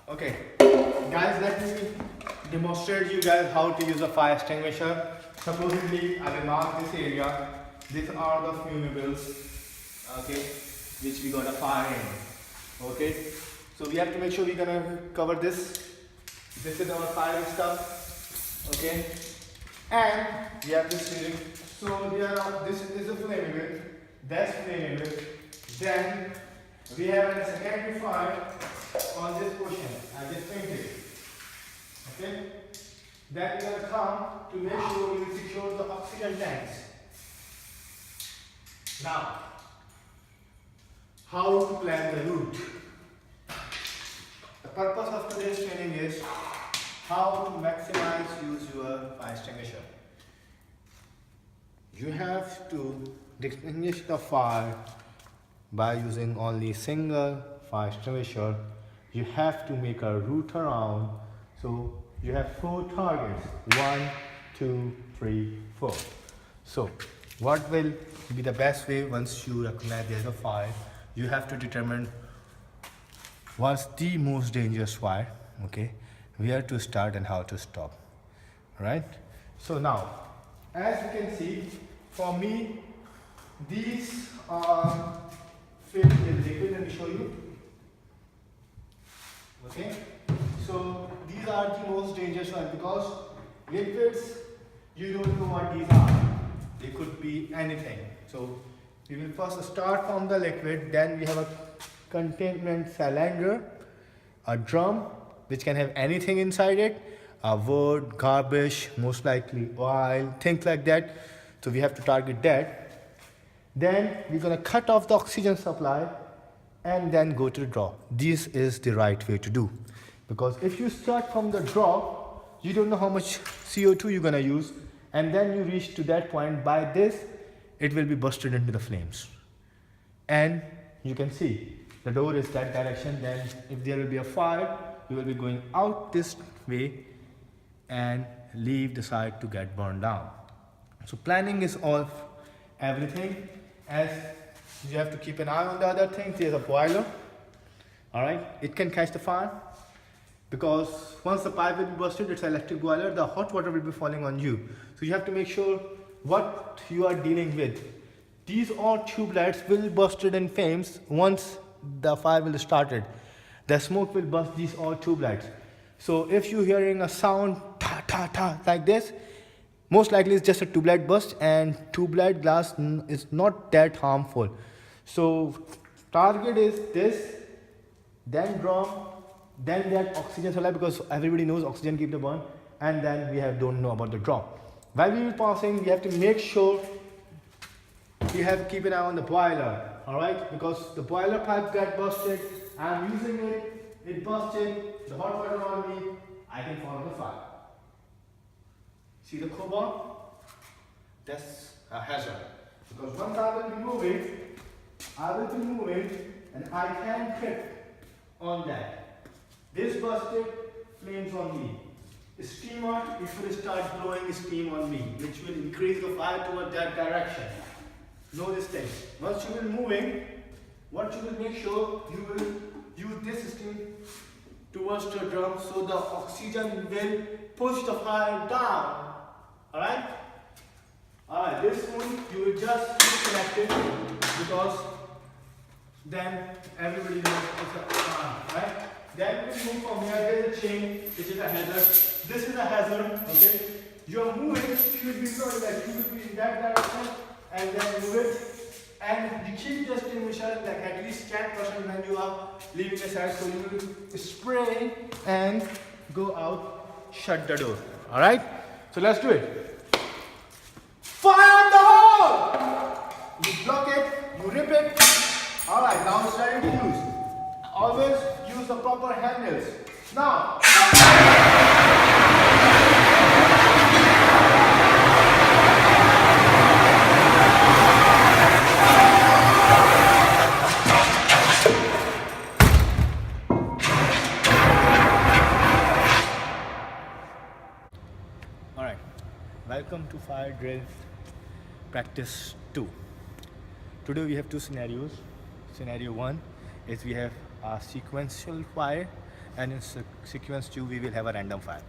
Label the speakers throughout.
Speaker 1: Okay, guys, let me demonstrate you guys how to use a fire extinguisher. Supposedly, I will mark this area. These are the fumables, okay, which we got a fire in. Okay, so we have to make sure we're gonna cover this. This is our fire stuff. Okay, and we have this sealing. So this is a flammable. That's flammable. Then we have a secondary fire on this portion. I just painted it. Okay? Then we're gonna come to make sure we secure the oxygen tanks. Now, how to plan the route. The purpose of today's training is how to maximize use your fire extinguisher. You have to extinguish the fire by using only single fire extinguisher. You have to make a route around. So you have 4 targets: 1, 2, 3, 4. So what will be the best way once you recognize there's a fire? You have to determine what's the most dangerous fire, okay, where to start and how to stop. Right? So now, as you can see, for me, these are filled with liquid. Let me show you. Okay, so these are the most dangerous ones because liquids, you don't know what these are. They could be anything. So we will first start from the liquid. Then we have a containment cylinder, a drum which can have anything inside it, a wood, garbage, most likely oil, things like that. So we have to target that. Then we're gonna cut off the oxygen supply and then go to the draw. This is the right way to do, because if you start from the draw, you don't know how much CO2 you're gonna use, and then you reach to that point. By this, it will be busted into the flames, and you can see the door is that direction. Then if there will be a fire, you will be going out this way and leave the side to get burned down. So planning is all everything. As you have to keep an eye on the other things. There's a boiler. All right, it can catch the fire because once the pipe will be busted, it's an electric boiler. The hot water will be falling on you. So you have to make sure what you are dealing with. These all tube lights will be busted in flames once the fire will started. The smoke will burst these all tube lights. So if you're hearing a sound ta ta ta like this, most likely it's just a tube light burst, and tube light glass is not that harmful. So target is this, then drum, then that oxygen supply, because everybody knows oxygen keep the burn, and then we don't know about the drop. While we are passing, we have to make sure we have to keep an eye on the boiler, alright? Because the boiler pipe got busted, I'm using it busted, the hot water on me, I can follow the fire. See the cobalt? That's a hazard. Because once I will be moving, and I can hit on that. This busted, flames on me. Steamer, it will start blowing steam on me, which will increase the fire toward that direction. Know this thing. Once you will moving, what you will make sure you will use this steam towards the drum, so the oxygen will push the fire down. Alright? Alright, this one you will just disconnect it, because then everybody knows it's a right? Then we move from here. There is a chain, which is a hazard. This is a hazard, okay? You are moving, you will be sure that you will be in that direction, and then move it. And you keep the extinguisher like at least 10% when you are leaving the side. So you will spray and go out, shut the door. Alright? So let's do it. Fire on the hole! You block it, you rip it. Alright, now it's ready to use. Always use the proper handles. Now, alright, welcome to Fire Drill Practice 2. Today we have 2 scenarios. Scenario 1 is we have a sequential fire and in sequence 2 we will have a random fire.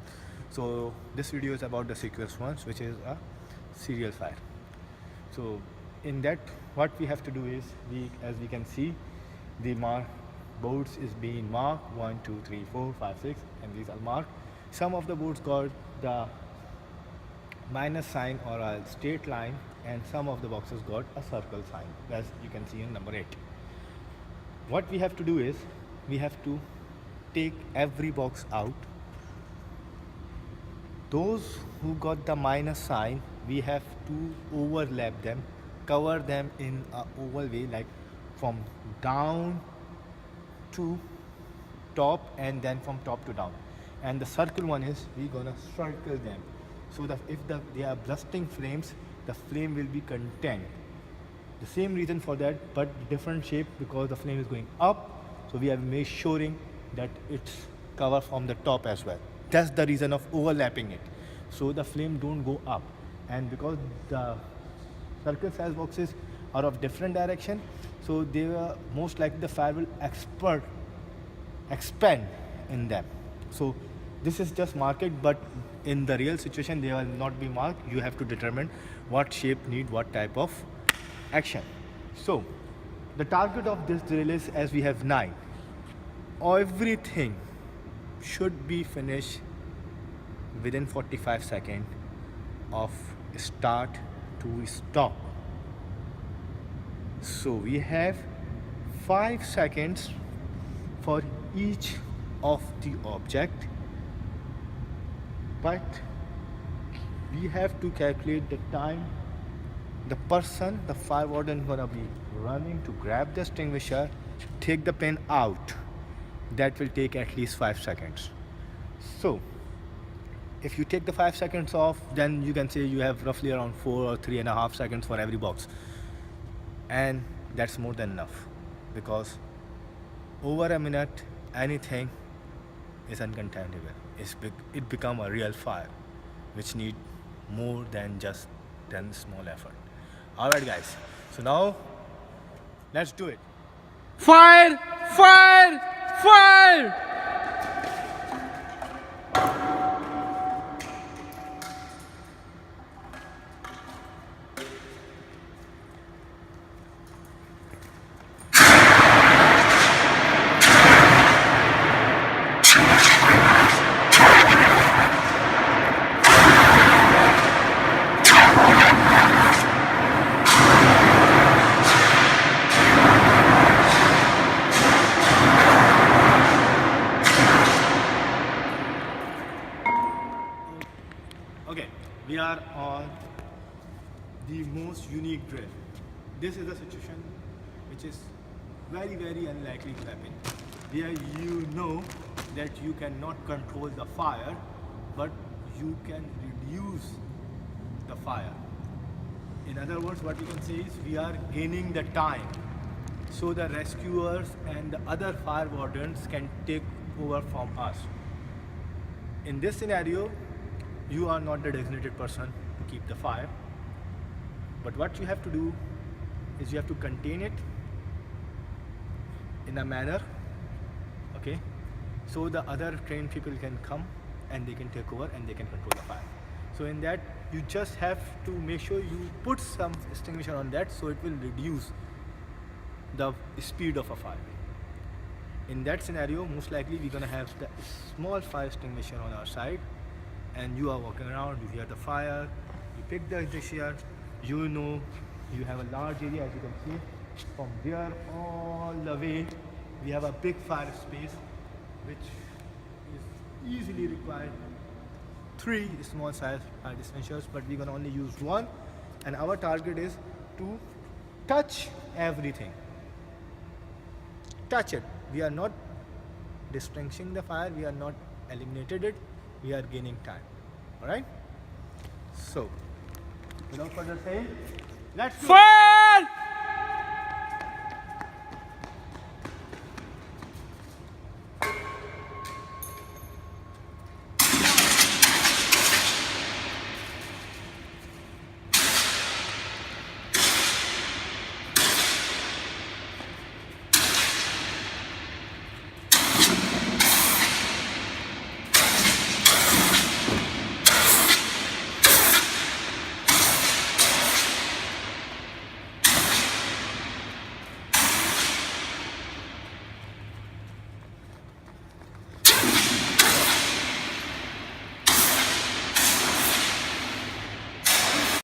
Speaker 1: So this video is about the sequence 1, which is a serial fire. So in that, what we have to do is, as we can see, the boards is being marked 1, 2, 3, 4, 5, 6, and these are marked. Some of the boards got the minus sign or a straight line, and some of the boxes got a circle sign, as you can see in number 8. What we have to do is, we have to take every box out. Those who got the minus sign, we have to overlap them, cover them in a oval way, like from down to top and then from top to down. And the circle one is, we're gonna circle them so that if they are bursting flames, the flame will be contained. The same reason for that, but different shape, because the flame is going up, so we are making sure that it's covered from the top as well. That's the reason of overlapping it, so the flame don't go up. And because the circle size boxes are of different direction, so they are most likely the fire will expand in them. So this is just marked, but in the real situation they will not be marked. You have to determine what shape need what type of action. So the target of this drill is, as we have 9, everything should be finished within 45 seconds of start to stop. So we have 5 seconds for each of the object, but we have to calculate the time the fire warden, gonna be running to grab the extinguisher, take the pin out. That will take at least 5 seconds. So if you take the 5 seconds off, then you can say you have roughly around 4 or 3.5 seconds for every box, and that's more than enough, because over a minute anything is uncontainable. It become a real fire, which need more than just small effort. Alright guys, so now let's do it.
Speaker 2: Fire! Fire! Fire!
Speaker 1: Okay, we are on the most unique drill. This is a situation which is very, very unlikely to happen, where you know that you cannot control the fire, but you can reduce the fire. In other words, what we can say is, we are gaining the time, so the rescuers and the other fire wardens can take over from us. In this scenario, you are not the designated person to keep the fire, but what you have to do is, you have to contain it in a manner, okay, so the other trained people can come and they can take over and they can control the fire. So in that, you just have to make sure you put some extinguisher on that, so it will reduce the speed of a fire. In that scenario, most likely we're gonna have the small fire extinguisher on our side, and you are walking around, you hear the fire, you pick the extinguisher, you know you have a large area, as you can see, from there all the way we have a big fire space, which is easily required 3 small size fire extinguishers, but we're gonna only use 1, and our target is to touch everything. Touch it. We are not extinguishing the fire, we are not eliminated it, we are gaining time. Alright? So, without further saying, let's do it.
Speaker 2: Fire!